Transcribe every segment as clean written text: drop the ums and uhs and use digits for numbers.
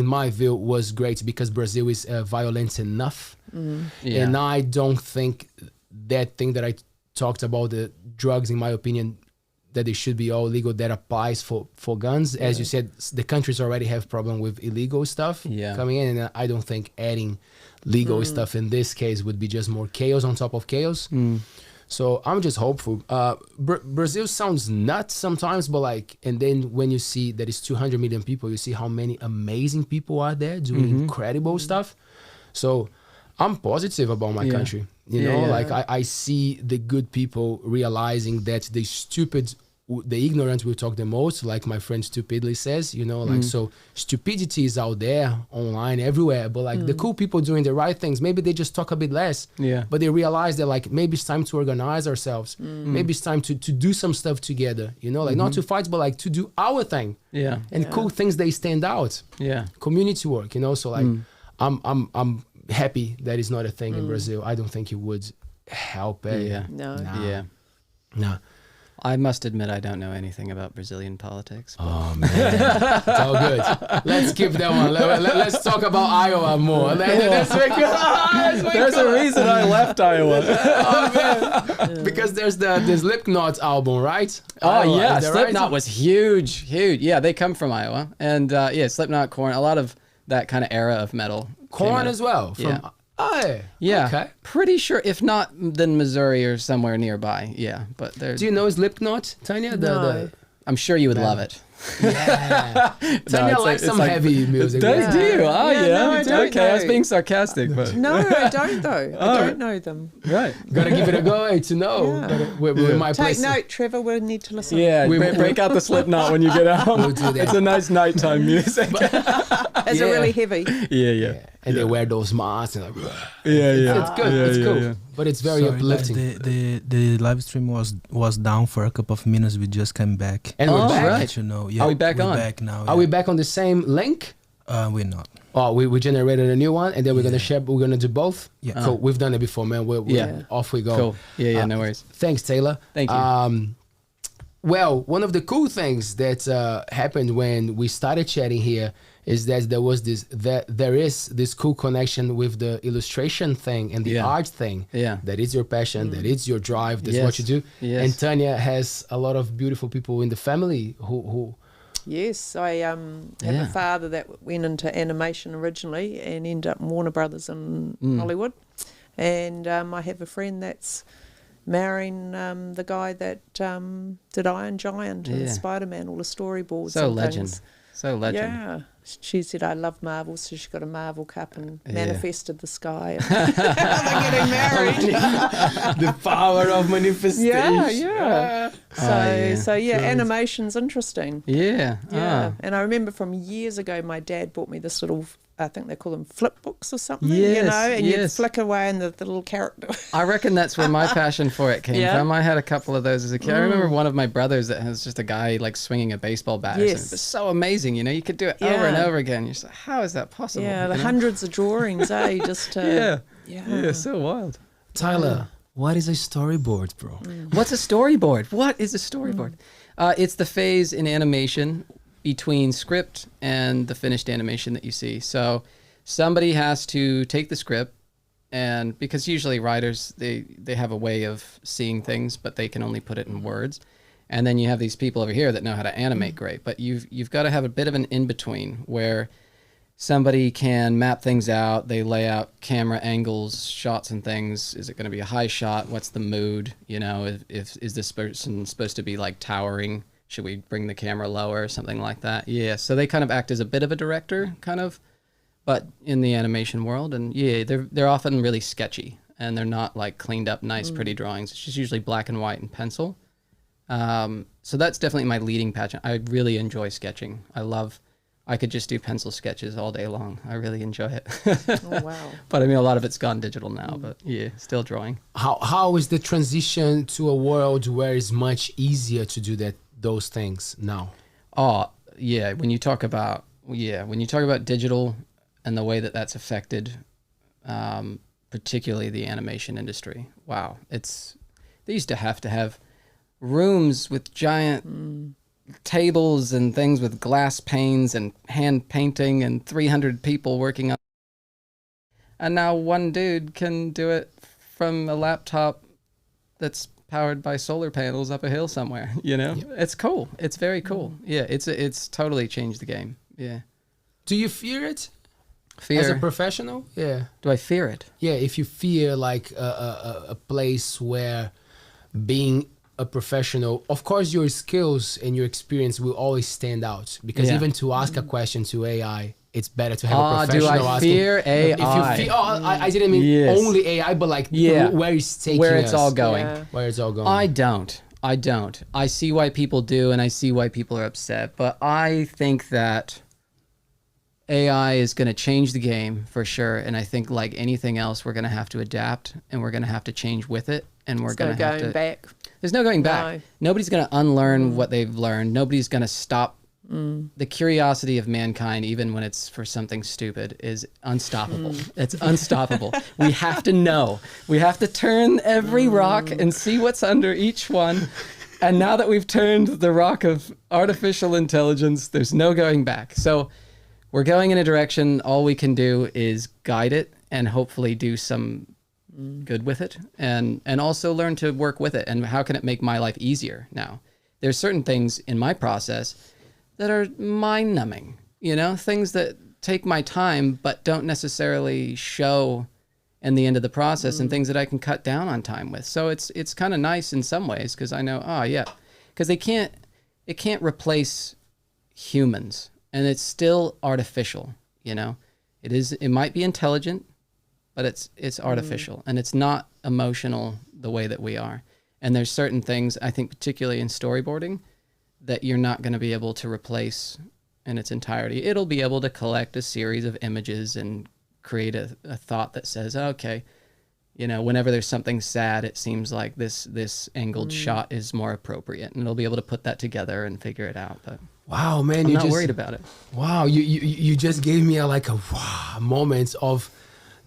in my view, was great because Brazil is violent enough. Yeah. And I don't think that thing that I talked about, the drugs, in my opinion, that they should be all legal, that applies for guns. As you said, the countries already have problem with illegal stuff coming in, and I don't think adding legal stuff in this case would be just more chaos on top of chaos. So I'm just hopeful. Brazil sounds nuts sometimes, but like, and then when you see that it's 200 million people, you see how many amazing people are there doing incredible stuff. So I'm positive about my country. You know, like I see the good people realizing that the ignorant will talk the most, like my friend Stupidly says, you know, like, so stupidity is out there online everywhere, but like the cool people doing the right things, maybe they just talk a bit less, but they realize that like, maybe it's time to organize ourselves. Maybe it's time to do some stuff together, you know, like not to fight, but like to do our thing. And cool things, they stand out. Community work, you know, so like, I'm happy that it's not a thing in Brazil. I don't think it would help. No. I must admit I don't know anything about Brazilian politics. Oh man, it's all good. Let's keep that one. Let's talk about Iowa more. There's a reason I left Iowa. Because there's the Slipknot album, right? Iowa, Slipknot was huge. Yeah, they come from Iowa, and Slipknot, Korn, a lot of that kind of era of metal. Korn as well. Okay. Pretty sure, if not, then Missouri or somewhere nearby. Yeah, but there. Do you know Slipknot, Tanya? No. I'm sure you would love it. Yeah. Tanya likes some heavy music. Do you? Oh, yeah. No, I don't okay, I was being sarcastic, but no, I don't though. I don't know them. Right. Gotta give it a go to know. We might take note, Trevor. We need to listen. Yeah, break out the Slipknot when you get out. We'll do that. It's a nice nighttime music. Is it really heavy? Yeah. And they wear those masks and like, it's good. It's cool. But it's very uplifting. The live stream was down for a couple of minutes. We just came back. And we're back. Right. You know, Are we back on? Back now. Are we back on the same link? We're not. Oh, we generated a new one, and then we're gonna share. We're gonna do both. Yeah. Cool. We've done it before, man. We're off we go. Cool. Yeah. No worries. Thanks, Taylor. Thank you. Well, one of the cool things that happened when we started chatting here is that there is this cool connection with the illustration thing and the art thing. Yeah. That is your passion, that is your drive, that's what you do. Yes. And Tanya has a lot of beautiful people in the family who Yes, I have a father that went into animation originally and ended up in Warner Brothers in Hollywood. And I have a friend that's marrying the guy that did Iron Giant and Spider-Man, all the storyboards. So and legend. things. So legend. Yeah. She said, I love Marvel, so she got a Marvel cup and manifested the sky. And they're getting married. the power of manifestation. Yeah. So animation's interesting. Yeah. And I remember from years ago, my dad bought me this little, I think they call them flip books or something, yes, you know, and you'd flick away and the little character. I reckon that's where my passion for it came from. I had a couple of those as a kid. I remember one of my brothers that has just a guy like swinging a baseball bat or something. It's so amazing, you know, you could do it over and over again. You're just like, how is that possible? Yeah, the hundreds of drawings, just to... Yeah, so wild. Tyler, what is a storyboard, bro? What's a storyboard? What is a storyboard? It's the phase in animation between script and the finished animation that you see. So somebody has to take the script, and because usually writers, they have a way of seeing things, but they can only put it in words. And then you have these people over here that know how to animate great, but you've got to have a bit of an in-between where somebody can map things out. They lay out camera angles, shots and things. Is it going to be a high shot? What's the mood? You know, if is this person supposed to be like towering? Should we bring the camera lower or something like that? Yeah, so they kind of act as a bit of a director, kind of, but in the animation world. And yeah, they're often really sketchy, and they're not like cleaned up, nice, pretty drawings. It's just usually black and white and pencil. So that's definitely my leading passion. I really enjoy sketching. I could just do pencil sketches all day long. I really enjoy it. Oh, wow. But I mean, a lot of it's gone digital now, but yeah, still drawing. How is the transition to a world where it's much easier to do those things now? Oh, yeah. When you talk about digital and the way that that's affected, particularly the animation industry. Wow. They used to have rooms with giant tables and things with glass panes and hand painting and 300 people working on. And now one dude can do it from a laptop that's powered by solar panels up a hill somewhere, you know? Yep. It's cool. It's very cool. Yeah, it's totally changed the game. Yeah. Do you fear it? Fear. As a professional? Yeah. Do I fear it? Yeah, if you fear like a place where being a professional, of course your skills and your experience will always stand out, because even to ask a question to AI, it's better to have a professional do I asking. fear AI? If you fear, I didn't mean only AI, but like where it's taking where it's us. all going. Yeah. Where it's all going. I don't. I see why people do, and I see why people are upset. But I think that AI is going to change the game for sure. And I think like anything else, we're going to have to adapt, and we're going to have to change with it. And we're going to have to... back. There's no going back. Nobody's going to unlearn what they've learned. Nobody's going to stop. The curiosity of mankind, even when it's for something stupid, is unstoppable. It's unstoppable. We have to know. We have to turn every rock and see what's under each one. And now that we've turned the rock of artificial intelligence, there's no going back. So we're going in a direction. All we can do is guide it and hopefully do some good with it, and also learn to work with it. And how can it make my life easier now? There's certain things in my process that are mind-numbing, you know, things that take my time but don't necessarily show in the end of the process, and things that I can cut down on time with. So it's kind of nice in some ways, because I know, because it can't replace humans, and it's still artificial, you know. It might be intelligent, but it's artificial, and it's not emotional the way that we are. And there's certain things, I think particularly in storyboarding, that you're not going to be able to replace in its entirety. It'll be able to collect a series of images and create a thought that says, okay, you know, whenever there's something sad, it seems like this angled shot is more appropriate, and it'll be able to put that together and figure it out. But wow, man, I'm not worried about it. Wow, you just gave me a moment of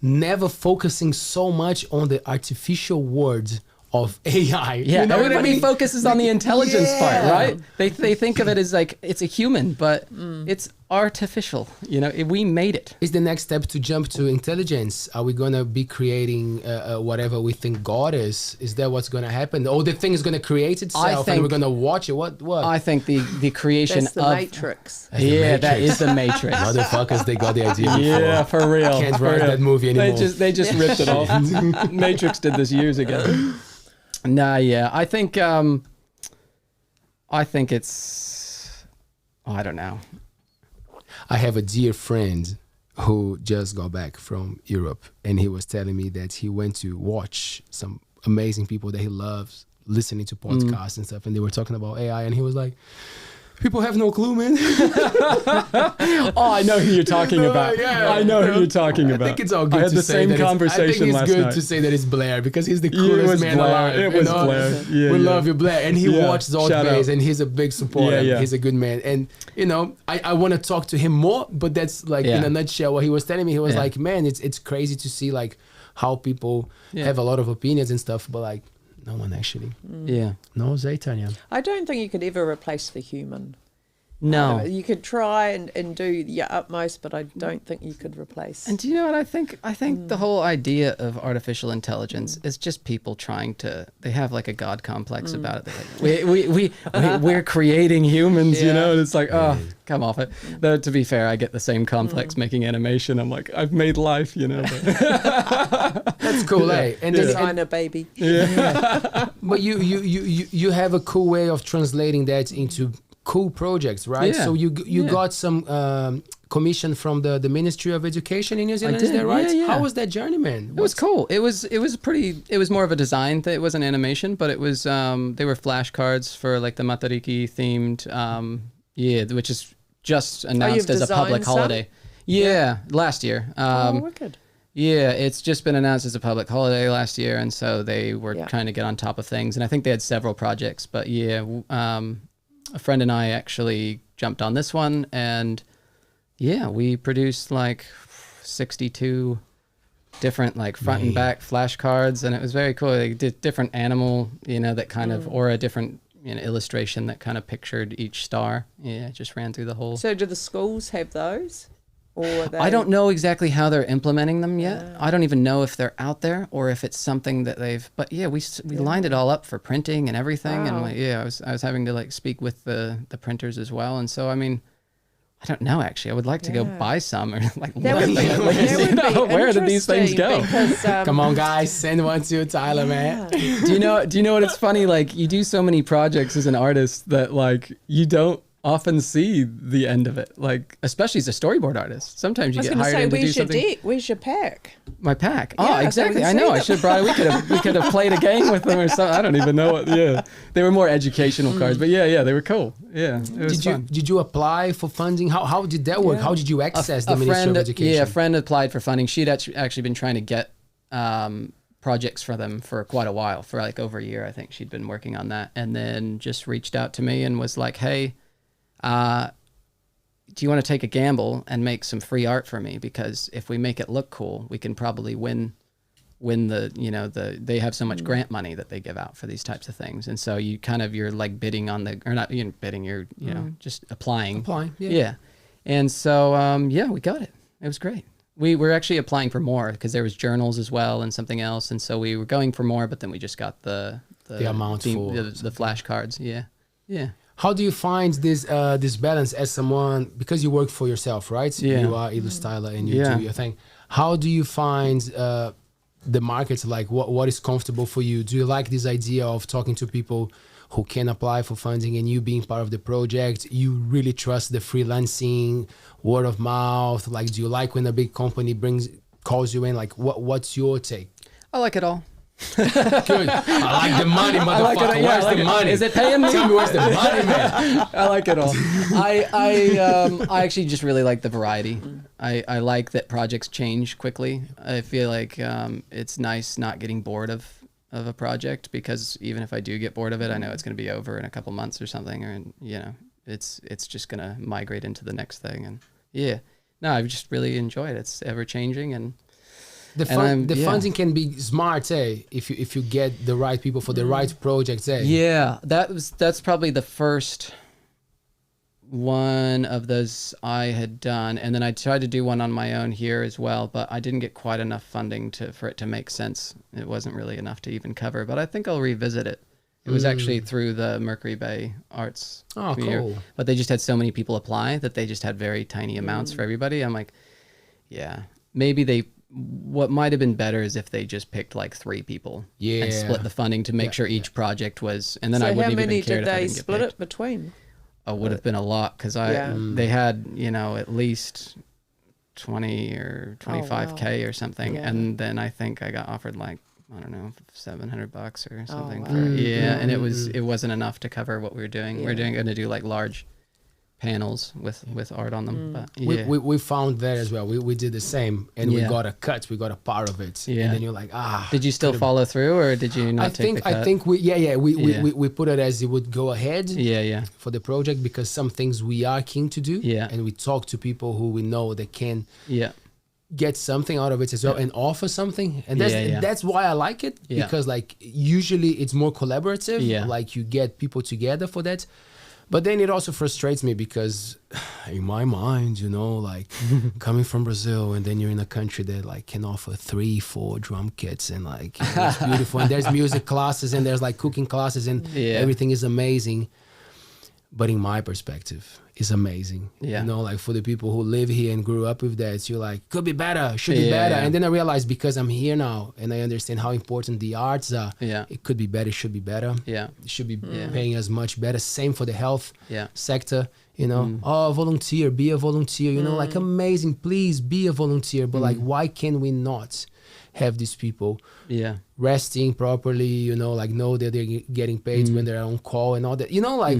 never focusing so much on the artificial words of AI. Yeah, you know everybody focuses on the intelligence part, right? They think of it as like it's a human, but it's artificial. You know, we made it. Is the next step to jump to intelligence? Are we gonna be creating whatever we think God is? Is that what's gonna happen? Or the thing is gonna create itself and we're gonna watch it? What? I think the creation That's the of Matrix. that is the Matrix. Motherfuckers, they got the idea before. Yeah, for real. Can't write that movie anymore. They just ripped it off. Matrix did this years ago. Nah, yeah. I think it's, I don't know. I have a dear friend who just got back from Europe, and he was telling me that he went to watch some amazing people that he loves listening to podcasts and stuff, and they were talking about AI, and he was like, people have no clue, man. Oh, I know who you're talking about. Yeah, I know who you're talking about. I think it's all good I had to the say same that conversation I last think it's good night. to say that it's Blair, because he's the coolest man alive. It was Blair. Yeah, we love you, Blair. And he watches Altbays, and he's a big supporter. Yeah. He's a good man. And, you know, I want to talk to him more, but that's like in a nutshell what he was telling me. He was like, man, it's crazy to see like how people have a lot of opinions and stuff, but like no one actually knows Tanya. I don't think you could ever replace the human. No. You could try and do your utmost, but I don't think you could replace. And do you know what I think? I think the whole idea of artificial intelligence is just people trying to, they have like a God complex about it. They're like, we're creating humans, you know, and it's like, oh, come off it. Though, to be fair, I get the same complex making animation. I'm like, I've made life, you know. But that's cool, eh? And designer baby. Yeah. But you have a cool way of translating that into cool projects, right? So you got some commission from the Ministry of Education in New Zealand, is that right? Yeah. How was that journey, man? It was cool. It was more of a design thing. It wasn't animation, but it was they were flashcards for like the Matariki themed which is just announced as a public holiday. Last year. Wicked. Yeah, it's just been announced as a public holiday last year, and so they were trying to get on top of things, and I think they had several projects, but a friend and I actually jumped on this one, and we produced like 62 different like front and back flashcards, and it was very cool. They did different animal, you know, that kind of, or a different illustration that kind of pictured each star. Yeah, it just ran through the whole. So do the schools have those? Or I don't know exactly how they're implementing them yet. I don't even know if they're out there or if it's something that they've. But yeah, we lined it all up for printing and everything, Wow. and I was having to like speak with the printers as well, and so I mean, I don't know actually. I would like to go buy some or like That look would at them. be- that would be Where did these things interesting go? Because, Come on, guys, send one to Tyler, man. Do you know what it's funny? Like you do so many projects as an artist that like you don't often see the end of it. Like especially as a storyboard artist, sometimes I you was get going to hired say, in to do where's your something. deck? Where's your pack? My pack. Yeah, Oh, so we exactly. can I know. see I them. should have brought. We could have played a game with them or something. I don't even know what. Yeah, they were more educational cards, but yeah, they were cool. Yeah, it was fun. Did you apply for funding? How did that work? Yeah. How did you access the Ministry of Education? Yeah, a friend applied for funding. She'd actually been trying to get projects for them for quite a while, for like over a year. I think she'd been working on that, and then just reached out to me and was like, "Hey, do you want to take a gamble and make some free art for me? Because if we make it look cool, we can probably win they have so much grant money that they give out for these types of things, and so you're like bidding on you're just applying. Yeah. And so we got it. It was great. We were actually applying for more because there was journals as well and something else, and so we were going for more, but then we just got the amount for the flashcards. Yeah. How do you find this balance as someone, because you work for yourself, right? Yeah. You are Illustrator and you do your thing. How do you find the markets? Like what is comfortable for you? Do you like this idea of talking to people who can apply for funding and you being part of the project? You really trust the freelancing, word of mouth? Like, do you like when a big company calls you in? Like, what's your take? I like it all. Good. I like the money, motherfucker. Where's the money? Is it paying me? Tell me where's the money, man. I like it all. I actually just really like the variety. I like that projects change quickly. I feel like it's nice not getting bored of a project, because even if I do get bored of it, I know it's going to be over in a couple months or something, or it's just going to migrate into the next thing. And I just really enjoy it. It's ever changing, and the funding can be smart, if you get the right people for the right projects, Yeah, that's probably the first one of those I had done, and then I tried to do one on my own here as well, but I didn't get quite enough funding for it to make sense. It wasn't really enough to even cover, but I think I'll revisit it. It was actually through the Mercury Bay Arts. Oh, Year, cool. but they just had so many people apply that they just had very tiny amounts for everybody. I'm like, maybe what might have been better is if they just picked like 3 people and split the funding to make sure each project was, and then I wouldn't even care if I didn't get So how many did they split picked. it between? Oh, would have been a lot, because they had at least 20 or 25K or something, and then I think I got offered like, I don't know, $700 or something. wow. And it wasn't enough to cover what we were doing. We're going to do like large panels with art on them. But we found that as well. We did the same, and we got a cut. We got a part of it, and then you're like, Did you still follow through, or did you not take the cut? I think we put it as it would go ahead. For the project, because some things we are keen to do. And we talk to people who we know that can. Get something out of it as well and offer something, and that's why I like it, because like usually it's more collaborative, like you get people together for that. But then it also frustrates me, because in my mind, like coming from Brazil, and then you're in a country that like can offer 3-4 drum kits, and like it's beautiful, and there's music classes, and there's like cooking classes, and everything is amazing. But in my perspective, it's amazing. Like for the people who live here and grew up with that, you're like, could be better, should be better. And then I realized, because I'm here now and I understand how important the arts are, it could be better, should be better. It should be paying us much better. Same for the health sector, volunteer, be a volunteer, like amazing, please be a volunteer. But like, why can we not have these people resting properly, like know that they're getting paid when they're on call and all that,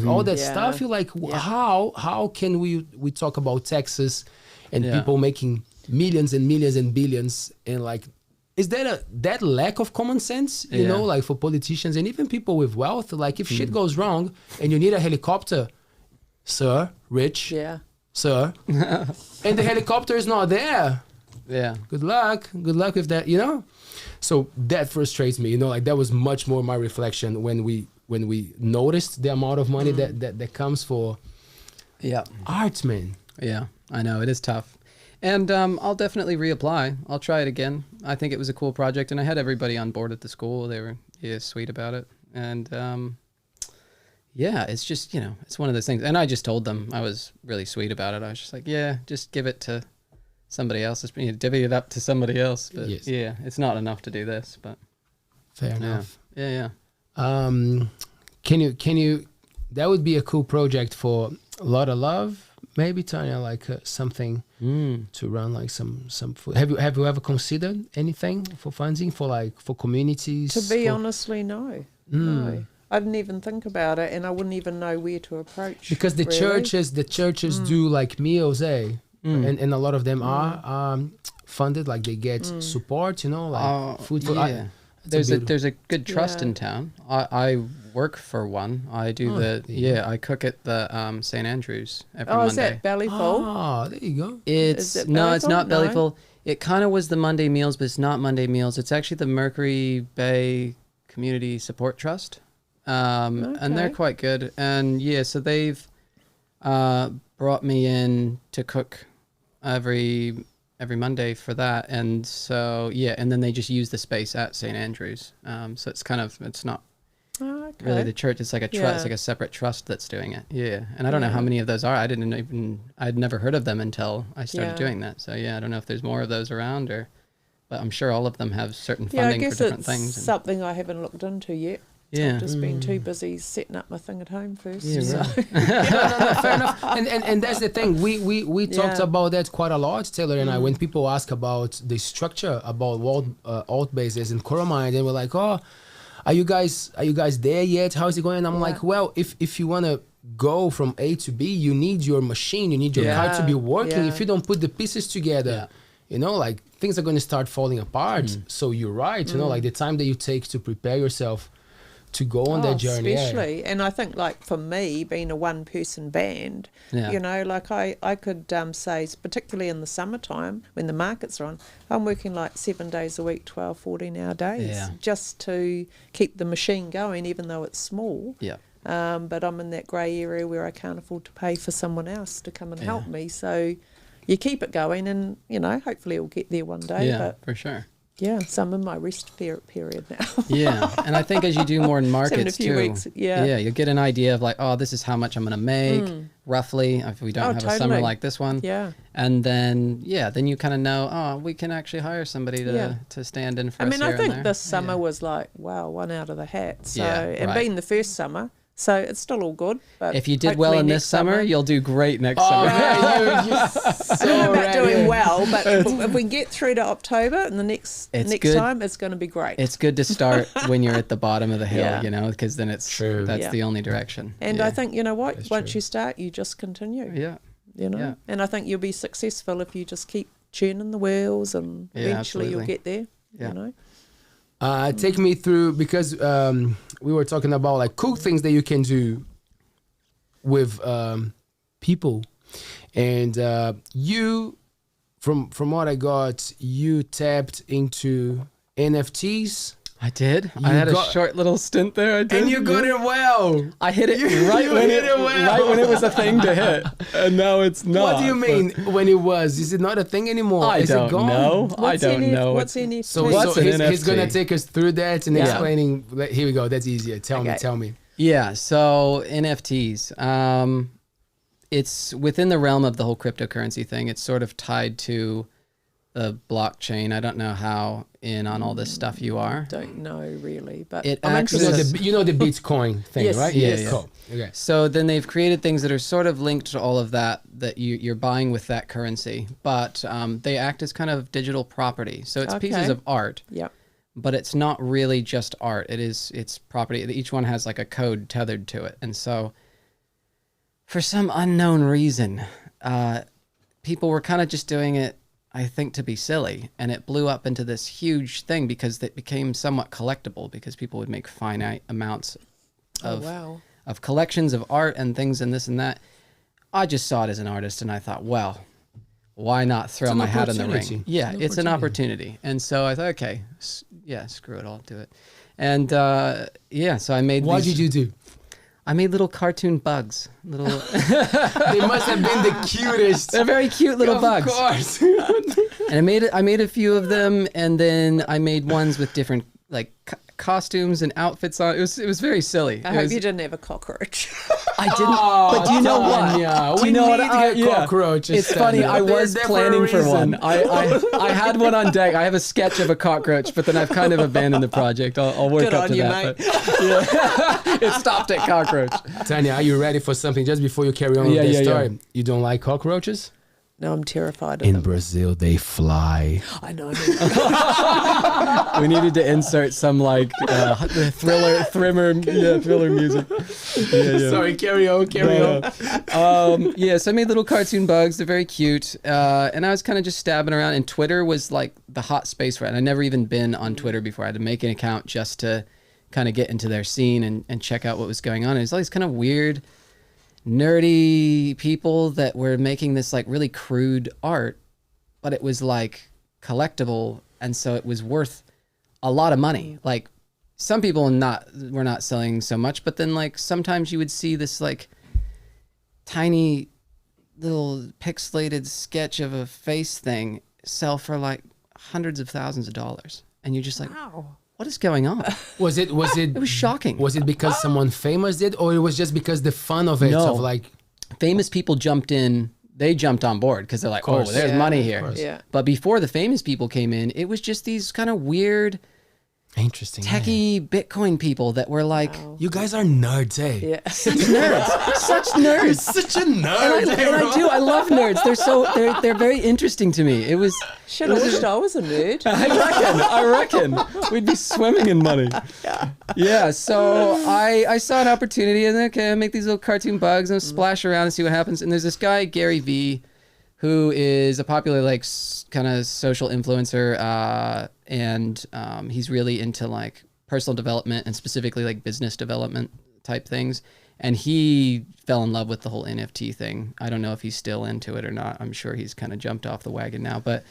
all that stuff. You're like, how can we talk about taxes and people making millions and millions and billions, and like, is that lack of common sense, like for politicians and even people with wealth? Like, if shit goes wrong and you need a helicopter, sir, rich, sir, and the helicopter is not there, good luck with that, So that frustrates me, like that was much more my reflection when we we noticed the amount of money that comes for art, man. Yeah, I know it is tough. And I'll definitely reapply. I'll try it again. I think it was a cool project, and I had everybody on board at the school. They were sweet about it. And it's just, it's one of those things. And I just told them, I was really sweet about it. I was just like, yeah, just give it to somebody else. Divvy it up to somebody else. But yeah, it's not enough to do this. But fair enough. Yeah. Can you? That would be a cool project for a lot of love. Maybe Tanya, like something to run, like some food. Have you ever considered anything for funding for communities? To be honestly, no. I didn't even think about it, and I wouldn't even know where to approach. Because the churches do like meals, and a lot of them are funded, like they get support, food for. There's a good trust in town. I work for one. I do I cook at the St. Andrews every Monday. Is that Bellyful? Oh, there you go. It's not Bellyful. It kind of was the Monday meals, but it's not Monday meals. It's actually the Mercury Bay Community Support Trust. And they're quite good. And so they've brought me in to cook every Monday for that. And so and then they just use the space at St. Andrews. So it's not really the church. It's like a trust, it's like a separate trust that's doing it. Yeah. And I don't know how many of those are. I'd never heard of them until I started doing that. So I don't know if there's more of those around, but I'm sure all of them have certain funding for different things. Something I haven't looked into yet. Yeah. I've just been too busy setting up my thing at home first. Yeah, so. right. No, fair enough. And that's the thing. We talked about that quite a lot, Taylor and I. When people ask about the structure, about what Altbays is in Coromine, and we're like, oh, are you guys there yet? How is it going? And I'm like, well, if you want to go from A to B, you need your machine, you need your car to be working. If you don't put the pieces together, like things are going to start falling apart. So you're right. Like the time that you take to prepare yourself to go on that journey. Especially, and I think like for me, being a one-person band, like I could say, particularly in the summertime when the markets are on, I'm working like 7 days a week, 12, 14-hour days, just to keep the machine going, even though it's small. Yeah. But I'm in that grey area where I can't afford to pay for someone else to come and help me. So you keep it going, and hopefully it'll get there one day. Yeah, but for sure. Yeah, so I'm in my rest period now. And I think as you do more in markets too, weeks, you'll get an idea of like, oh, this is how much I'm going to make roughly if we don't have a summer like this one. Yeah. And then you kind of know, oh, we can actually hire somebody to stand in for us. I think this summer was like, wow, one out of the hat. So being the first summer. So it's still all good. But if you did well in this summer, you'll do great next summer. I don't know about doing well, but if we get through to October and the next time, it's going to be great. It's good to start when you're at the bottom of the hill, because then it's true. That's the only direction. And I think, once you start, you just continue. Yeah. And I think you'll be successful if you just keep churning the wheels, and eventually you'll get there. Take me through, because we were talking about like cool things that you can do with people, and you, from what I got, you tapped into NFTs. I did. I had a short little stint there. I did. And you got it well. I hit it right when it was a thing to hit, and now it's not. What do you mean when it was? Is it not a thing anymore? I don't know. What's NFT? So he's gonna take us through that and explaining. Here we go. That's easier. Tell me. Yeah. So NFTs. It's within the realm of the whole cryptocurrency thing. It's sort of tied to the blockchain. I don't know how in on all this stuff you are. Don't know really, but I'm interested. You know the Bitcoin thing, yes, right? Yes. Cool. Okay. So then they've created things that are sort of linked to all of that you're buying with that currency, but they act as kind of digital property. So it's pieces of art. Yep. But it's not really just art. It's property. Each one has like a code tethered to it, and so for some unknown reason, people were kind of just doing it, I think, to be silly, and it blew up into this huge thing because it became somewhat collectible, because people would make finite amounts of collections of art and things and this and that. I just saw it as an artist, and I thought, well, why not throw my hat in the ring? Yeah, it's an opportunity. And so I thought, okay, screw it, I'll do it. And yeah, so I made. What did you do? I made little cartoon bugs. Little. They must have been the cutest. They're very cute little bugs. Of course. And I made a few of them, and then I made ones with different like costumes and outfits on. It was very silly. I hope you didn't have a cockroach. I didn't. But do you know what? Yeah, Do you know what? Cockroaches. It's funny. I was planning for one. reason. I had one on deck. I have a sketch of a cockroach, but then I've kind of abandoned the project. I'll work Good up on to you, that. mate. But, yeah. It stopped at cockroach. Tanya, are you ready for something just before you carry on with the story? You don't like cockroaches? No, I'm terrified of In them. Brazil, they fly. I know. We needed to insert some like thriller music. Yeah. Sorry, carry on. Yeah, so I made little cartoon bugs. They're very cute. And I was kind of just stabbing around. And Twitter was like the hot space for it. And I'd never even been on Twitter before. I had to make an account just to kind of get into their scene and check out what was going on. And it was all these kind of weird, nerdy people that were making this like really crude art, but it was like collectible. And so it was worth a lot of money. Like some people were not selling so much, but then like sometimes you would see this like tiny little pixelated sketch of a face thing sell for like hundreds of thousands of dollars. And you're just like, Wow. what is going on? Was it? It was shocking. Was it because someone famous did, or it was just because the fun of it? No. Of like, Famous people jumped in. They jumped on board because they're like, oh, course. there's Yeah, money of here. course. Yeah. But before the famous people came in, it was just these kind of weird, interesting. techie Bitcoin people that were like, Wow. You guys are nerds, eh? Yeah. such nerds, such nerds. Such a nerd. And I do. I love nerds. They're very interesting to me. It was. Should have wished I was a nerd. I reckon we'd be swimming in money. Yeah. So I saw an opportunity and okay, I make these little cartoon bugs and splash around and see what happens. And there's this guy Gary V, who is a popular like kind of social influencer, and he's really into like personal development and specifically like business development type things. And he fell in love with the whole NFT thing. I don't know if he's still into it or not. I'm sure he's kind of jumped off the wagon now, but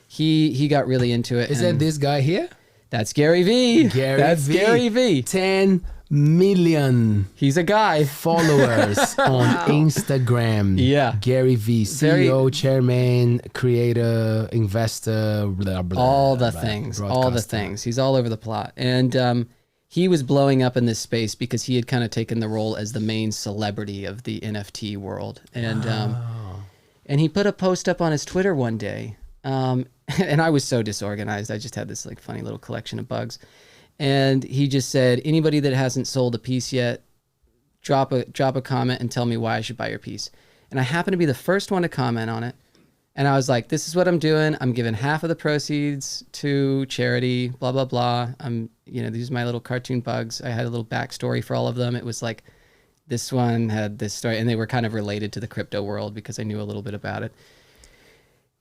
he got really into it. Is that this guy here? That's Gary V. That's Gary V. 10 million He's a guy. followers on Instagram. Yeah. Gary V, Very- CEO, chairman, creator, investor, blah, blah, All the blah, things. All the broadcaster. things. He's all over the plot. And he was blowing up in this space because he had kind of taken the role as the main celebrity of the NFT world. And he put a post up on his Twitter one day. And I was so disorganized. I just had this like funny little collection of bugs. And he just said, anybody that hasn't sold a piece yet, drop a comment and tell me why I should buy your piece. And I happened to be the first one to comment on it. And I was like, this is what I'm doing. I'm giving half of the proceeds to charity, blah, blah, blah. These are my little cartoon bugs. I had a little backstory for all of them. It was like, this one had this story, and they were kind of related to the crypto world because I knew a little bit about it.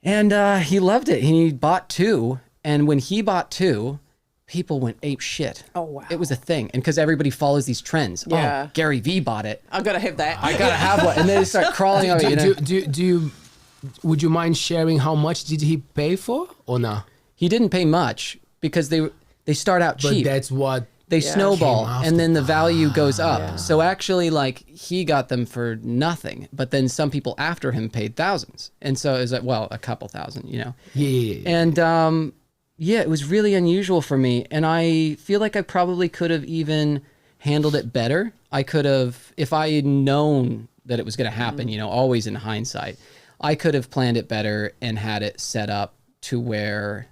And he loved it. He bought 2. And when he bought 2, people went ape shit. Oh, wow. It was a thing. And because everybody follows these trends. Yeah. Oh, Gary V bought it. I've got to have that. I got to have one. And then they start crawling over, Would you mind sharing how much did he pay for or no? He didn't pay much because they start out But cheap. that's what They Yeah. snowball, Came and then the value goes up. Yeah. So actually, like, he got them for nothing, but then some people after him paid thousands. And so it was like, well, a couple thousand, Yeah. And it was really unusual for me. And I feel like I probably could have even handled it better. I could have, if I had known that it was going to happen, always in hindsight, I could have planned it better and had it set up to where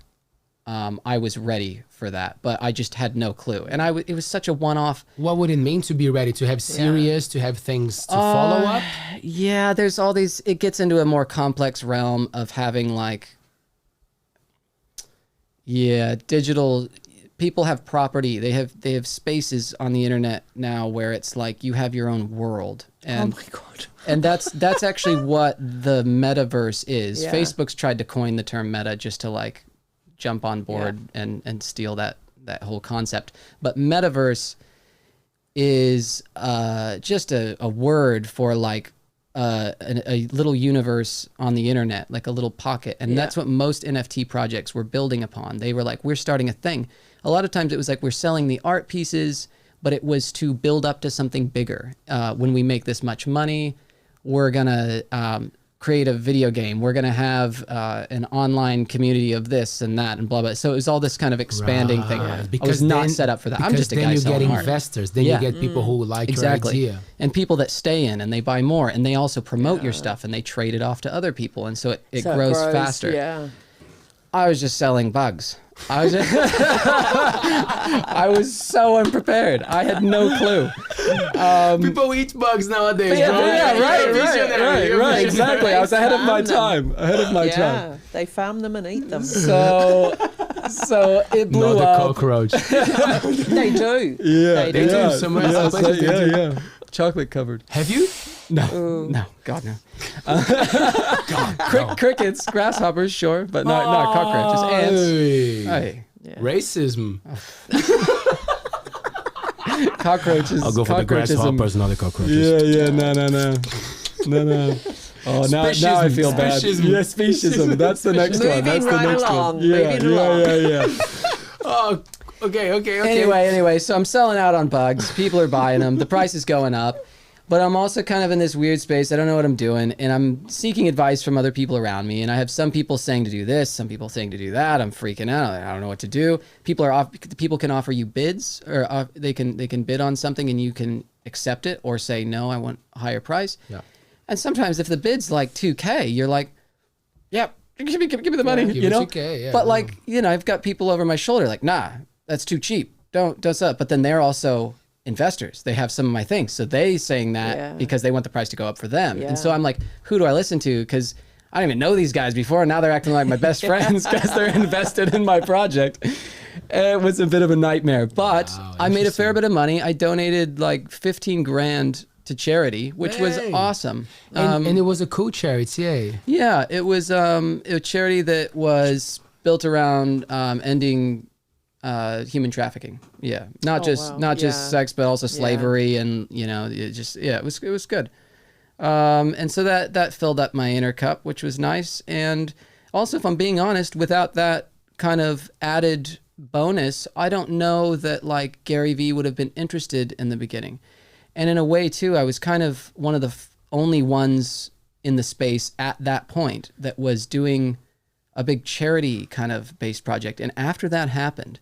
I was ready for that, but I just had no clue. And it was such a one-off. What would it mean to be ready, to have serious, to have things to follow up? Yeah, there's all these, it gets into a more complex realm of having like, digital, people have property. They have spaces on the internet now where it's like you have your own world. And, oh my God. and that's actually what the metaverse is. Yeah. Facebook's tried to coin the term meta just to like jump on board and steal that whole concept. But metaverse is just a word for like a little universe on the internet, like a little pocket. And that's what most NFT projects were building upon. They were like, we're starting a thing. A lot of times it was like, we're selling the art pieces, but it was to build up to something bigger. When we make this much money, we're going to create a video game. We're going to have an online community of this and that and blah, blah. So it was all this kind of expanding thing. I was not set up for that. I'm just a guy selling art. Then you get investors. Then you get people who like your idea. And people that stay in and they buy more and they also promote your stuff and they trade it off to other people. And so it grows faster. Yeah. I was just selling bugs. I was so unprepared. I had no clue. People eat bugs nowadays. Right. Exactly. I was ahead of my time. Yeah, they farm them and eat them. So it blew Not up. a cockroach. They do. Yeah, they do. Some places they do. Yeah. Chocolate covered. Have you? No, God no. Crickets, grasshoppers, sure, but not cockroaches. Ants. Hey. Yeah. Racism. Cockroaches. I'll go for the grasshoppers, not the cockroaches. Yeah. No. Oh, now I feel bad. Yeah, speciesism. That's the next one. That's the next one. Yeah. Oh, okay. Anyway, so I'm selling out on bugs. People are buying them. The price is going up. But I'm also kind of in this weird space. I don't know what I'm doing. And I'm seeking advice from other people around me. And I have some people saying to do this, some people saying to do that. I'm freaking out. I don't know what to do. People can offer you bids, or they can bid on something and you can accept it or say, no, I want a higher price. Yeah. And sometimes if the bid's like $2K, you're like, yep, give me the money, give you me know? $2K, yeah, but like, I've got people over my shoulder like, nah, that's too cheap. Don't sell it. But then they're also investors. They have some of my things. So they saying that because they want the price to go up for them. Yeah. And so I'm like, who do I listen to? Because I don't even know these guys before. And now they're acting like my best friends because they're invested in my project. It was a bit of a nightmare, but I made a fair bit of money. I donated like 15 grand to charity, which was awesome. And it was a cool charity, yay. Yeah, it was a charity that was built around ending human trafficking. Yeah, not just sex, but also slavery, and it was good. And so that filled up my inner cup, which was nice. And also, if I'm being honest, without that kind of added bonus, I don't know that like Gary Vee would have been interested in the beginning. And in a way too, I was kind of one of the only ones in the space at that point that was doing a big charity kind of based project. And after that happened,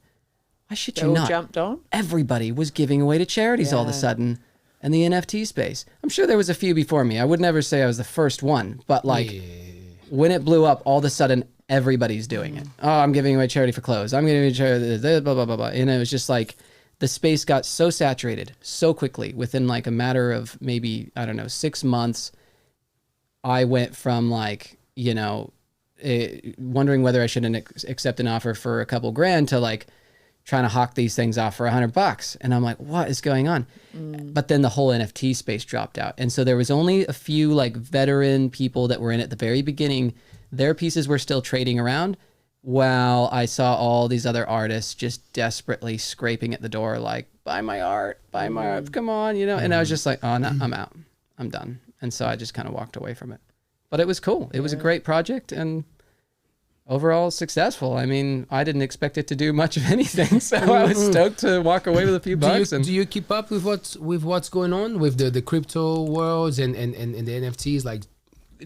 I shit you not, jumped on. Everybody was giving away to charities all of a sudden in the NFT space. I'm sure there was a few before me. I would never say I was the first one, but like when it blew up, all of a sudden everybody's doing it. Oh, I'm giving away charity for clothes. I'm giving away charity, blah, blah, blah, blah. And it was just like the space got so saturated so quickly within like a matter of maybe, 6 months. I went from like, wondering whether I should accept an offer for a couple grand to like trying to hawk these things off for $100. And I'm like, what is going on? But then the whole NFT space dropped out. And so there was only a few like veteran people that were in at the very beginning. Their pieces were still trading around while I saw all these other artists just desperately scraping at the door like, buy my art, come on, And I was just like, oh, no, I'm out. I'm done. And so I just kind of walked away from it. But it was cool. It was a great project and overall successful. I mean, I didn't expect it to do much of anything, so I was stoked to walk away with a few bucks. Do you keep up with what's going on with the crypto worlds and the NFTs? Like,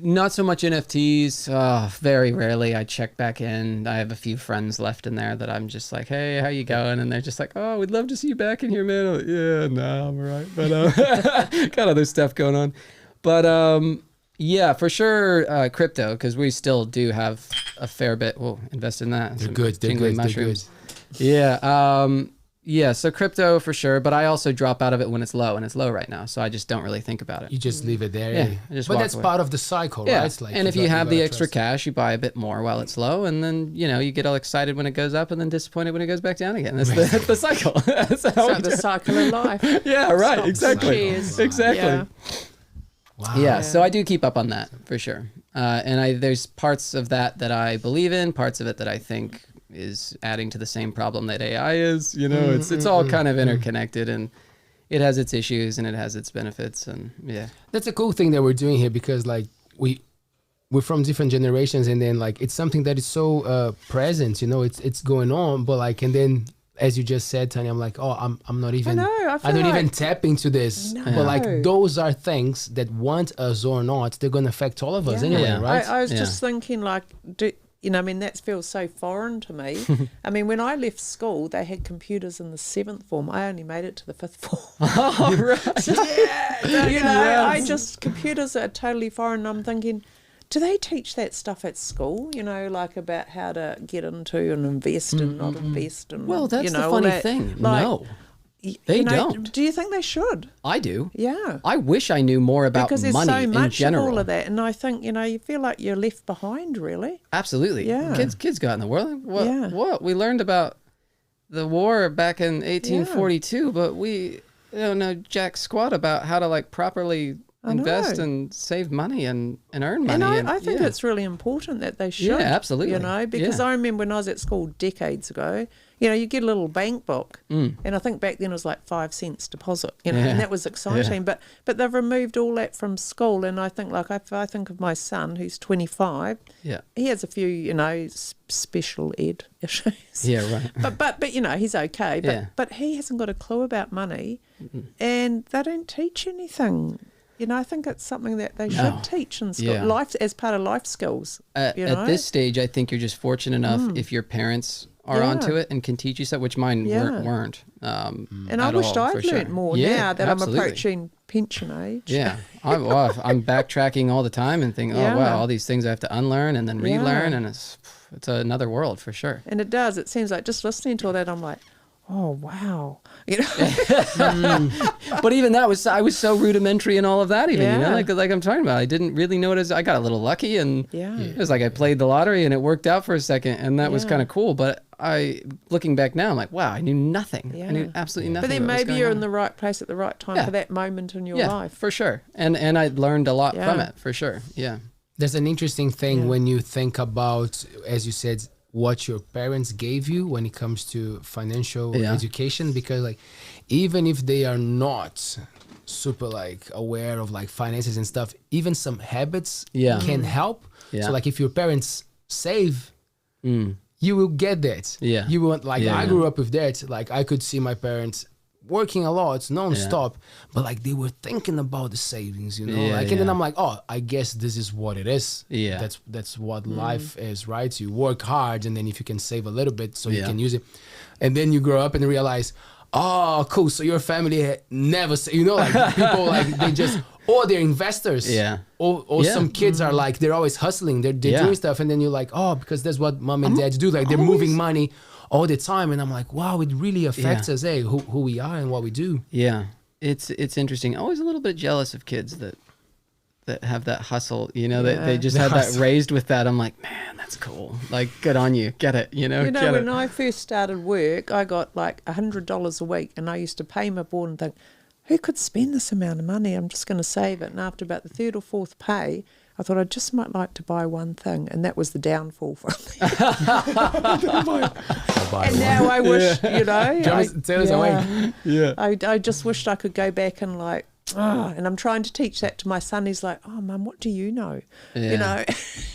not so much NFTs. Very rarely I check back in. I have a few friends left in there that I'm just like, hey, how you going? And they're just like, oh, we'd love to see you back in here, man. I'm like, yeah, no, I'm all right. But got other stuff going on. But yeah, for sure, crypto, because we still do have a fair bit. We'll invest in that. They're good. They're good. Yeah. Yeah, so crypto for sure, but I also drop out of it when it's low, and it's low right now, so I just don't really think about it. You just leave it there. Yeah, but that's part of the cycle, right? It's like and if you have the extra cash, you buy a bit more while it's low, and then you get all excited when it goes up, and then disappointed when it goes back down again. That's the cycle. That's the cycle of life. Yeah, right. Exactly. Cheers. Exactly. Yeah. Wow. Yeah, so I do keep up on that for sure, and there's parts of that I believe in, parts of it that I think is adding to the same problem that AI is. It's all kind of interconnected, and it has its issues and it has its benefits, and yeah. That's a cool thing that we're doing here, because like we're from different generations, and then like it's something that is so present, you know, it's going on, but like, and then as you just said, Tanya, I'm like, oh, I'm not even, I don't even tap into this, but like those are things that, want us or not, they're going to affect all of us anyway, right? I was just thinking, like, you know, I mean, that feels so foreign to me. I mean, when I left school, they had computers in the 7th form. I only made it to the 5th form. Oh, right. You know, computers are totally foreign. I'm thinking, do they teach that stuff at school? You know, like about how to get into and invest and not invest, and well, that's you know, the funny thing. Like, no, they don't. Do you think they should? I do. Yeah. I wish I knew more about because there's money so much in general. of all of that, and I think, you know, you feel like you're left behind, really. Absolutely. Yeah. Kids go out in the world. What we learned about the war back in 1842, but we don't know jack squat about how to like properly invest and save money and earn money. And I think it's really important that they should. Yeah, absolutely. You know, because I remember when I was at school decades ago, you know, you get a little bank book, and I think back then it was like 5 cents deposit, you know, and that was exciting. But they've removed all that from school, and I think, like, if I think of my son who's 25, he has a few, you know, special ed issues. Yeah, right. But you know, he's okay. But he hasn't got a clue about money, and they don't teach anything. You know, I think it's something that they should teach in school, life as part of life skills. At this stage, I think you're just fortunate enough if your parents are onto it and can teach you stuff, which mine weren't. And I wished I'd learned more now that I'm approaching pension age. Yeah, I'm backtracking all the time and think, oh wow, all these things I have to unlearn and then relearn, and it's another world for sure. And it does. It seems like just listening to all that, I'm like, oh wow, you know. But even that I was so rudimentary in all of that. Even you know, like I'm talking about, I didn't really know it as I got a little lucky, and it was like I played the lottery and it worked out for a second, and that was kind of cool. But looking back now, I'm like, wow, I knew nothing. I knew absolutely nothing. But then maybe you're in the right place at the right time for that moment in your life. For sure. And I learned a lot from it, for sure. Yeah. There's an interesting thing when you think about, as you said, what your parents gave you when it comes to financial education, because like even if they are not super like aware of like finances and stuff, even some habits can help. So like if your parents save, you will get that. You won't like I grew up with that. Like I could see my parents working a lot non-stop, but like they were thinking about the savings, you know, and then I'm like, oh, I guess this is what it is. That's what life is, right? So you work hard, and then if you can save a little bit so you can use it, and then you grow up and realize, oh cool, so your family never say, you know, like people like they just, or they're investors, or some kids are like they're always hustling, they're doing stuff, and then you're like, oh, because that's what mom and dad do, like they're moving money all the time, and I'm like, wow, it really affects us, who we are and what we do. Yeah, it's interesting. Always a little bit jealous of kids that have that hustle, you know, they just had that raised with that. I'm like, man, that's cool. Like, good on you, get it, you know. You know, when I first started work, I got like $100 a week, and I used to pay my board and think, who could spend this amount of money? I'm just going to save it. And after about the 3rd or 4th pay, I thought I just might like to buy one thing, and that was the downfall for me. And now I wish, you know, I just wished I could go back and like, and I'm trying to teach that to my son. He's like, oh, Mum, what do you know? You know.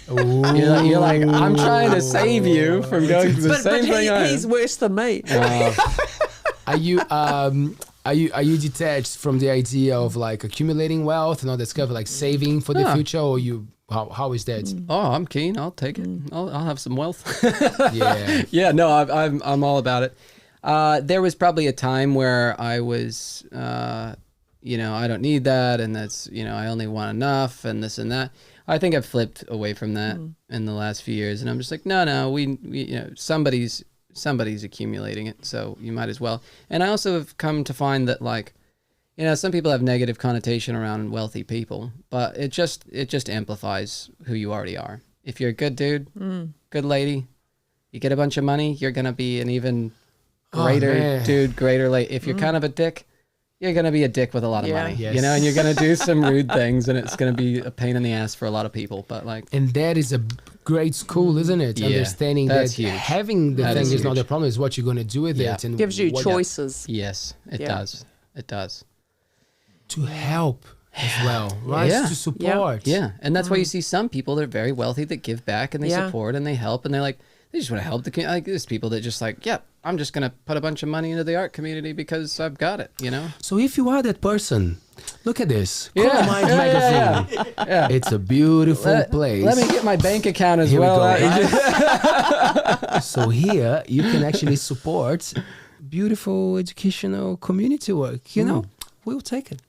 You're like, I'm trying to save you from going to the same thing. But he's worse than me. Are you detached from the idea of like accumulating wealth and all that stuff, like saving for the future, or how is that? Oh, I'm keen. I'll take it. I'll have some wealth. No, I'm all about it. There was probably a time where I was, you know, I don't need that, and that's, you know, I only want enough, and this and that. I think I've flipped away from that in the last few years, and I'm just like, no, we you know, somebody's accumulating it, so you might as well. And I also have come to find that, like, you know, some people have negative connotation around wealthy people, but it just amplifies who you already are. If you're a good dude, good lady, you get a bunch of money, you're gonna be an even greater dude, greater lady. If you're kind of a dick, you're going to be a dick with a lot of money, you know, and you're going to do some rude things, and it's going to be a pain in the ass for a lot of people. But like, and that is a great school, isn't it? Understanding that having the thing is not the problem, is what you're going to do with it, and gives you choices. Yes, it does. It does. To help as well, right? Yeah. To support. Yeah. And that's why you see some people that are very wealthy that give back and they support and they help and they're like, they just want to help the community. Like there's people that just like, yeah, I'm just going to put a bunch of money into the art community because I've got it, you know? So if you are that person, look at this. Color Minds magazine. Yeah. It's a beautiful place. Let me get my bank account as Here well. we go, right? So here you can actually support beautiful educational community work. You know, we'll take it.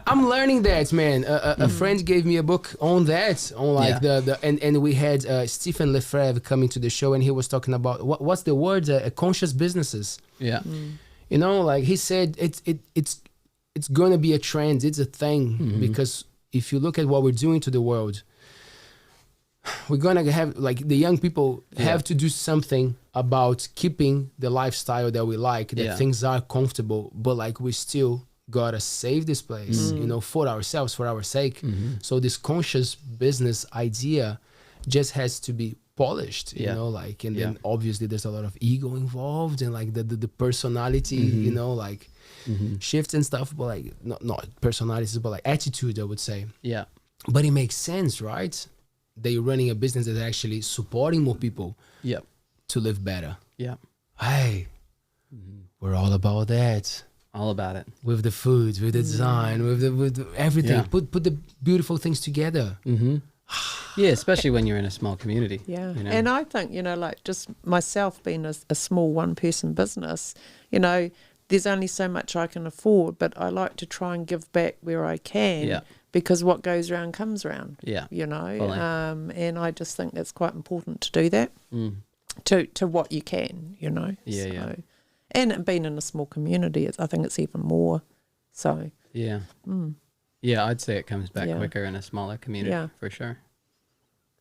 I'm learning that, man. A friend gave me a book on that, on like and we had Stephen Lefebvre coming to the show, and he was talking about what's the word? Conscious businesses. Yeah. You know, like he said, it's gonna be a trend. It's a thing because if you look at what we're doing to the world, we're gonna have like the young people have to do something about keeping the lifestyle that we like, that things are comfortable, but like we still gotta save this place, you know, for ourselves, for our sake. So this conscious business idea just has to be polished, you know, like, and then obviously there's a lot of ego involved and like the personality, you know, like shifts and stuff, but like not personalities, but like attitude, I would say. Yeah. But it makes sense, right? They're running a business that's actually supporting more people to live better. Yeah. Hey, we're all about that. All about it. With the food, with the design, with everything. Yeah. Put the beautiful things together. Yeah, especially when you're in a small community. Yeah. You know? And I think, you know, like just myself being a small one-person business, you know, there's only so much I can afford, but I like to try and give back where I can. Yeah. Because what goes around comes around. Yeah. You know, Fully. and I just think it's quite important to do that to what you can, you know. Yeah, so, yeah. And being in a small community, I think it's even more. So. Yeah. Yeah, I'd say it comes back Yeah. quicker in a smaller community for sure.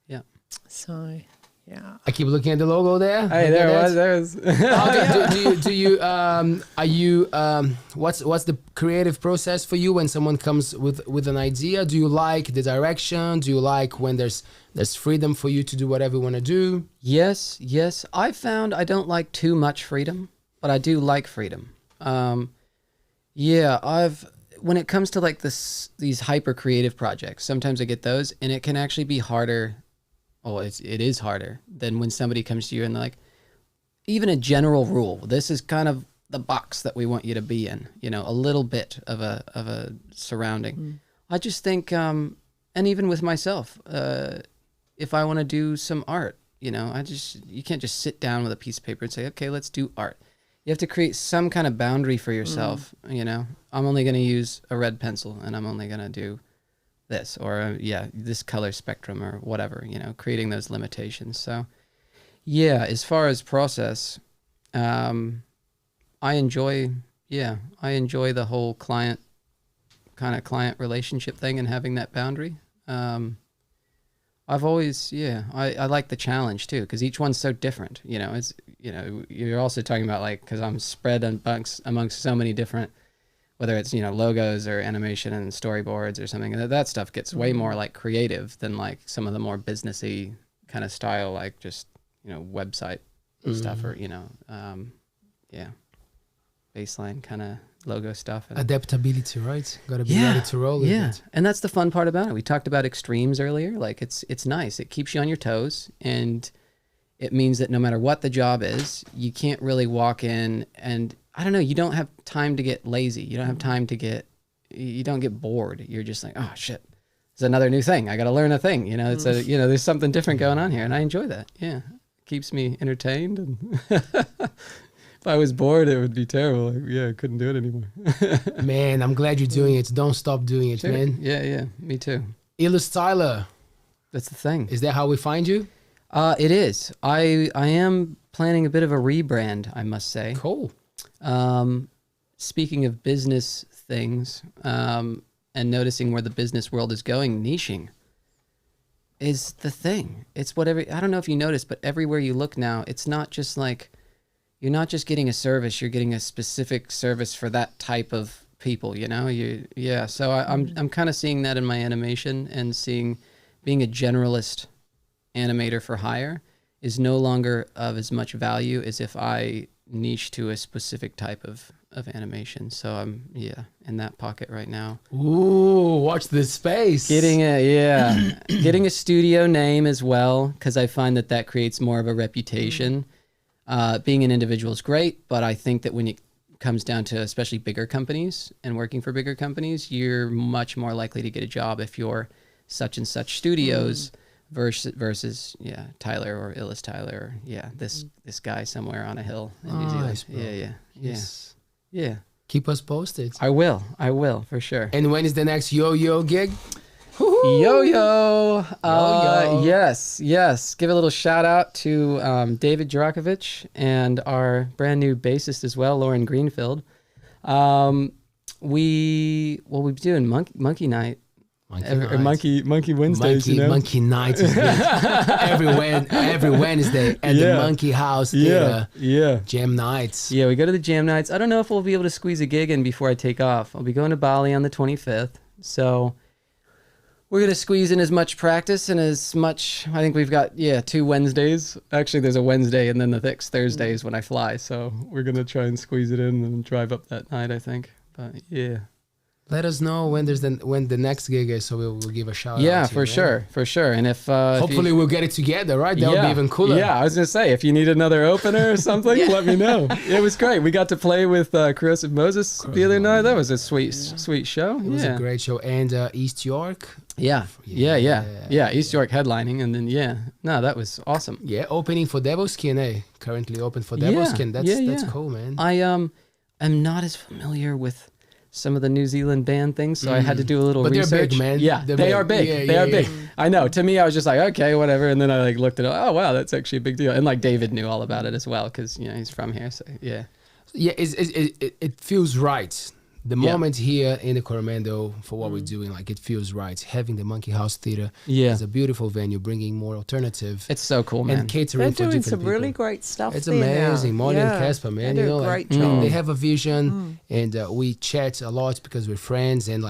Yeah. So, yeah. I keep looking at the logo there. Hey, Look at there that. was. Do you are you what's the creative process for you when someone comes with an idea? Do you like the direction? Do you like when there's freedom for you to do whatever you want to do? Yes. I found I don't like too much freedom, but I do like freedom. When it comes to like these hyper creative projects, sometimes I get those, and it can actually be harder. Oh, it is harder than when somebody comes to you and they're like, even a general rule. This is kind of the box that we want you to be in. You know, a little bit of a surrounding. I just think, and even with myself, if I want to do some art, you know, you can't just sit down with a piece of paper and say, okay, let's do art. You have to create some kind of boundary for yourself. You know, I'm only going to use a red pencil and I'm only going to do this or this color spectrum or whatever, you know, creating those limitations. So yeah, as far as process, I enjoy the whole client relationship thing and having that boundary. I've always, I like the challenge too, because each one's so different. You know, it's, you know, you're also talking about like, because I'm spread amongst so many different, whether it's, you know, logos or animation and storyboards or something, that stuff gets way more like creative than like some of the more businessy kind of style, like just, you know, website stuff or, you know, baseline kind of logo stuff. Adaptability, right? Gotta be ready to roll with it. And that's the fun part about it. We talked about extremes earlier. Like it's nice. It keeps you on your toes, and it means that no matter what the job is, you can't really walk in and, I don't know, you don't have time to get lazy. You don't have time to you don't get bored. You're just like, oh shit, it's another new thing. I got to learn a thing. You know, you know, there's something different going on here, and I enjoy that. Yeah. It keeps me entertained. And if I was bored, it would be terrible. Like, I couldn't do it anymore. Man, I'm glad you're doing it. Don't stop doing it, man. Yeah. Me too. Illustrator. That's the thing. Is that how we find you? It is. I am planning a bit of a rebrand, I must say. Cool. Speaking of business things, and noticing where the business world is going, niching is the thing. It's whatever, I don't know if you noticed, but everywhere you look now, it's not just like, you're not just getting a service, you're getting a specific service for that type of people, you know? So I'm kind of seeing that in my animation, and being a generalist animator for hire is no longer of as much value as if I niche to a specific type of of animation. So I'm in that pocket right now. Ooh, watch this space. Getting a studio name as well, because I find that creates more of a reputation. Being an individual is great, but I think that when it comes down to especially bigger companies and working for bigger companies, you're much more likely to get a job if you're such and such studios versus Tyler or Illis Tyler, or this guy somewhere on a hill in New Zealand. Bro. Yeah. Keep us posted. I will for sure. And when is the next Yo-Yo gig? Yo-Yo. Yo-Yo. Yes. Give a little shout out to David Jurakovic and our brand new bassist as well, Lauren Greenfield. We'll be doing Monkey Night. Monkey Wednesdays, Monkey Night is every Wednesday at the Monkey House Theater. Jam nights. Yeah, we go to the jam nights. I don't know if we'll be able to squeeze a gig in before I take off. I'll be going to Bali on the 25th. So we're going to squeeze in as much practice and as much, I think we've got, 2 Wednesdays. Actually, there's a Wednesday and then the next Thursday is when I fly. So we're going to try and squeeze it in and drive up that night, I think. But yeah. Let us know when the next gig is, so we'll give a shout out. Yeah, for sure. And if hopefully we'll get it together, right? That would be even cooler. Yeah, I was gonna say, if you need another opener or something, let me know. It was great. We got to play with Corrosive Moses the other night. That was a sweet show. It was a great show, and East York. Yeah. East York headlining, and then that was awesome. Yeah, opening for Devilskin. Currently open for Devilskin. That's cool, man. I am not as familiar with some of the New Zealand band things, so I had to do a little research. They're big, man. Yeah, they are big. They are big. I know. To me, I was just like, okay, whatever. And then I looked at it. Oh, wow, that's actually a big deal. And David knew all about it as well because he's from here. So yeah. Yeah, it feels right. The moment here in the Coromandel for what we're doing, it feels right. Having the Monkey House Theater is a beautiful venue, bringing more alternative. It's so cool, man. And catering They're for doing different some people. really great stuff. It's there amazing. now. Molly and Casper, man. They do a great job. They have a vision, and we chat a lot because we're friends. And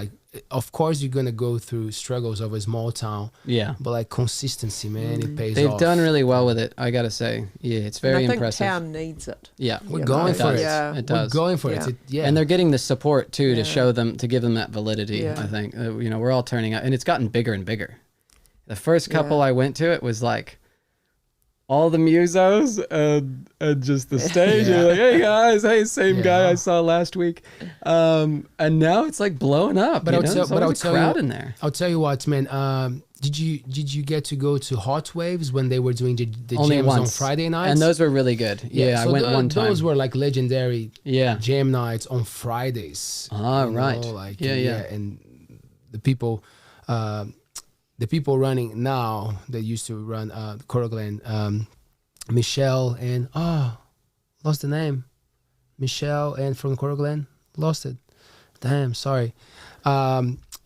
of course, you're gonna go through struggles of a small town. Yeah. But consistency, man, it pays off. They've done really well with it. I gotta say, it's very impressive. I think town needs it. Yeah, we're going for it. Yeah. It does. We're going for it. And they're getting the support too to show them, to give them that validity. I think we're all turning out, and it's gotten bigger and bigger. The first couple I went to, it was all the musos and just the stage. You're like, hey guys, same guy I saw last week. And now it's blowing up. But I'll tell you, in there. I'll tell you what, man. Did you get to go to Hot Waves when they were doing the Only jams once. on Friday nights? And those were really good. Yeah, so I went one time. Those were legendary jam nights on Fridays. Right. And the people running now that used to run Corogland, Michelle and lost the name. Michelle and from Corogland, lost it. Damn, sorry.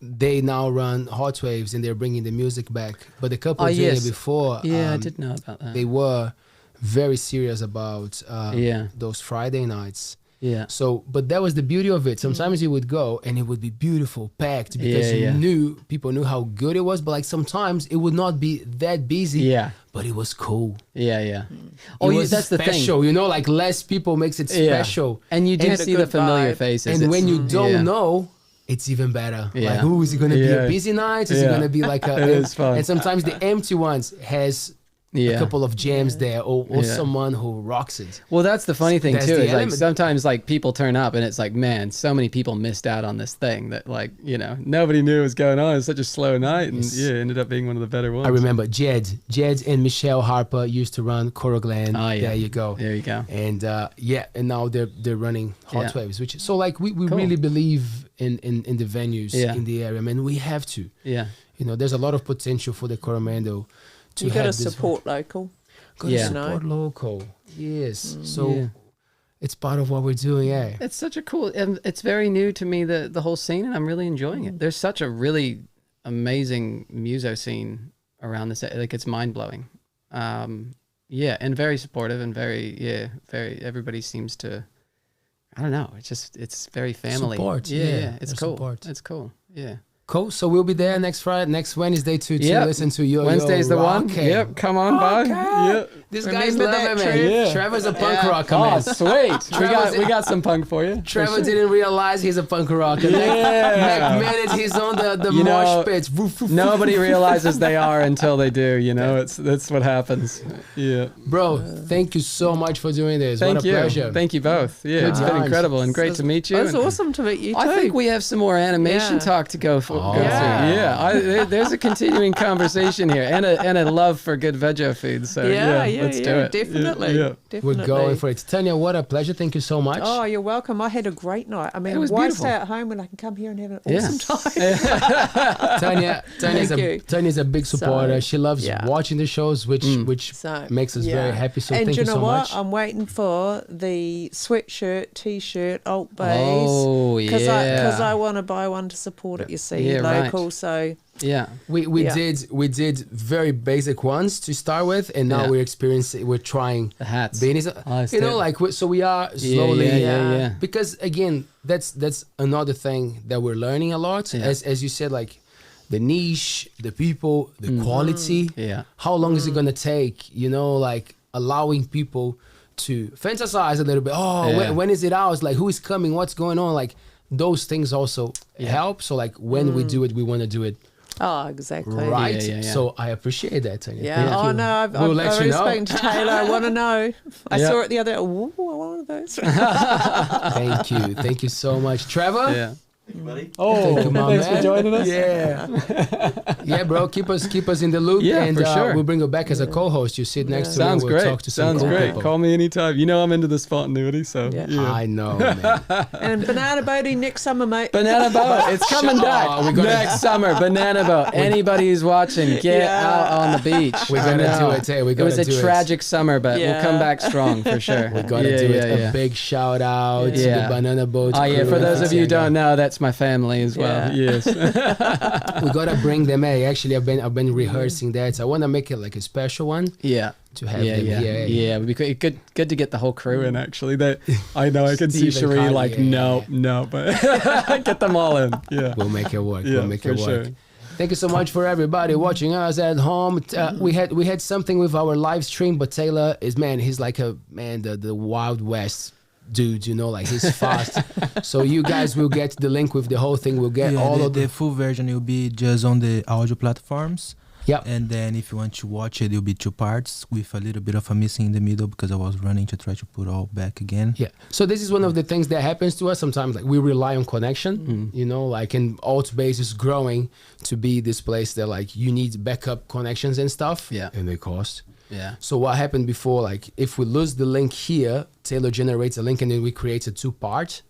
They now run Hot Waves and they're bringing the music back. But the couple doing it before, I did know about that. They were very serious about those Friday nights. Yeah. So, but that was the beauty of it. Sometimes you would go and it would be beautiful, packed, because people knew how good it was. But sometimes it would not be that busy. Yeah. But it was cool. Yeah. Oh, that's the special, thing. Less people makes it special. And you do see the familiar faces. And when you don't know, it's even better. Yeah. Who is it going to be a busy night? Is it going to be it is fun. And sometimes the empty ones has a couple of jams there or someone who rocks it. Well, that's the funny thing too, is sometimes people turn up and it's man, so many people missed out on this thing that nobody knew what was going on. It's such a slow night, and it ended up being one of the better ones. I remember Jed and Michelle Harper used to run Corogland. There you go. And and now they're running Hot Waves, which we really believe in the venues in the area. I mean, we have to. Yeah. There's a lot of potential for the Coromando. You got to support local. Support local. Yes. It's part of what we're doing. Yeah. It's such a cool, and it's very new to me, the whole scene, and I'm really enjoying it. There's such a really amazing muso scene around this. It's mind blowing. And very supportive and very everybody seems to, I don't know. It's very family. Support. It's cool. Support. It's cool. Yeah. Cool. So we'll be there next Wednesday to Yep. listen to your Wednesday's the one. rocking. Yep, come on by. Yep. This guy's Remember love that it, man. trip? Yeah. Trevor's a punk rocker, Oh, man. sweet. We got some punk for you. Trevor didn't realize he's a punk rocker. Yeah. Next minute he's on the You know, mosh pits. Woof, woof, Nobody realizes they are until they do. You know, that's what happens. Yeah. Bro, thank you so much for doing this. Thank what a you. pleasure. Thank you both. Yeah, Good it's been times. incredible and great to meet you. It's And awesome to meet you too. I think we have some more animation Yeah. talk to go for. Oh. Go Yeah. through. Yeah, there's a continuing conversation here, and a love for good veggie food. So let's do it. Definitely. Yeah. Definitely. We're going for it. Tanya, what a pleasure. Thank you so much. Oh, you're welcome. I had a great night. I mean, It was why beautiful. stay at home when I can come here and have an Yeah. awesome time? Tanya's Thank you. a big supporter. So, she loves yeah. watching the shows, which So, makes us very happy. So and thank you you know so what? much. I'm waiting for the sweatshirt, t-shirt, Altbays. Oh, Because yeah. I want to buy one to support it. You see, Yeah, right. local. So Yeah. We Yeah. did very basic ones to start with, and now Yeah. we're trying The hats. beanies. Oh, You know, like so we are Yeah, slowly. yeah. Because again, that's another thing that we're learning a lot. Yeah. As you said, like the niche, the people, the quality. Yeah. How long is it gonna take? You know, like allowing people to fantasize a little bit. Oh, Yeah. when is it out? It's like who is coming? What's going on? Like those things also help. So like when we do it, we want to do it oh, exactly. right. Yeah. So I appreciate that, Tanya. Yeah. Thank Oh you. no, I've We'll let already you know. spoken to Taylor. I want to know. I Yeah. saw it the other. Ooh, I want one of those. Thank you so much, Trevor. Yeah. Buddy. Oh, Thank you, my thanks man. for joining us. Yeah, bro. Keep us in the loop, Yeah, and for sure. we'll bring you back as a co-host. You sit next to me. Sounds We'll great. talk to some Sounds cool great. people. Call me anytime. You know I'm into the spontaneity, so Yeah. I know, man. And banana boating next summer, mate. Banana boat. It's coming back Oh, we're gonna- next summer. Banana boat. Anybody who's watching, get Yeah. out on the beach. We're gonna I know. do it. Hey, we're It gonna was a do it. tragic summer, but we'll Yeah. come back strong for sure. We're gonna do it. A big shout out to Yeah. the Banana Boat. Oh yeah, crew for in those of you who Whitianga. don't know, that's my family as well. Yeah. Yes. We gotta bring them. Hey, actually, I've been rehearsing that. So I want to make it like a special one Yeah. to have Yeah, them yeah, here. yeah. It'd be good to get the whole crew in. Actually, that I know I can see Steve and Cherie Carly, like yeah. no, but get them all in. Yeah, We'll make it work. yeah, We'll make for it work. sure. Thank you so much for everybody watching us at home. We had something with our live stream, but Taylor he's like the Wild West dude, you know, like he's fast. So you guys will get the link with the whole thing. We'll get all of the full version will be just on the audio platforms. Yep. And then if you want to watch it, it'll be 2 parts with a little bit of a missing in the middle because I was running to try to put all back again. Yeah. So this is one of the things that happens to us sometimes. Like we rely on connection, you know, like and Altbays is growing to be this place that like you need backup connections and stuff. Yeah. And they cost. Yeah. So what happened before, like if we lose the link here, Taylor generates a link and then we create a 2-part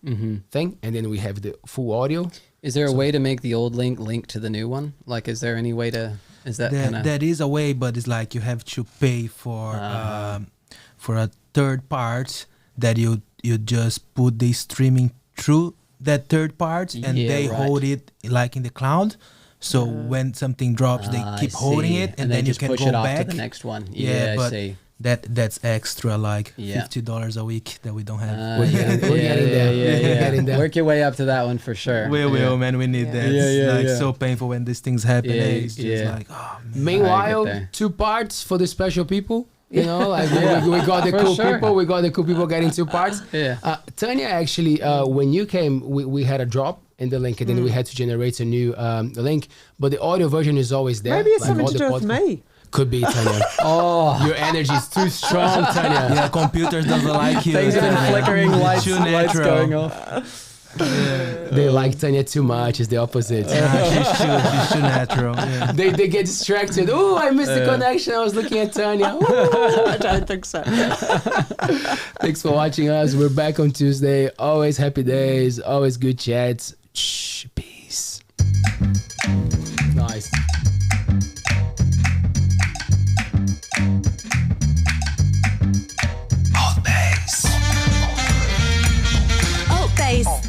thing. And then we have the full audio. Is there a way to make the old link to the new one? Like, is there any way to? Is that kind of? That is a way, but it's like you have to pay for a 3rd part that you just put the streaming through that 3rd part and Yeah, they right. hold it like in the cloud. So when something drops, they keep holding it and then you just can push go it off back. to the next one. Yeah, Yeah, I but see. that's extra, like Yeah. $50 a week that we don't have. We're getting there. We're getting there. Work your way up to that one for sure. We will, man. We need Yeah. that. Yeah, It's yeah, like yeah. so painful when these things happen. Yeah, It's just yeah. like, oh man. Meanwhile, there. 2 parts for the special people. You know, like Yeah. we got the For cool sure. people. We got the cool people getting 2 parts. Yeah. Tanya, actually, when you came, we had a drop in the link, and then we had to generate a new link. But the audio version is always there. Maybe it's like something all to the do with podcasts. me. Could be, Tanya. Oh, Your energy is too strong, Tanya. Yeah, computers doesn't like you. things have been Yeah. flickering, lights Too lights natural. going off. They like Tanya too much. It's the opposite. She's too natural. Yeah. They get distracted. Oh, I missed the connection. I was looking at Tanya. I don't think so. Thanks for watching us. We're back on Tuesday. Always happy days. Always good chats. Shh, peace. Nice. Altbays.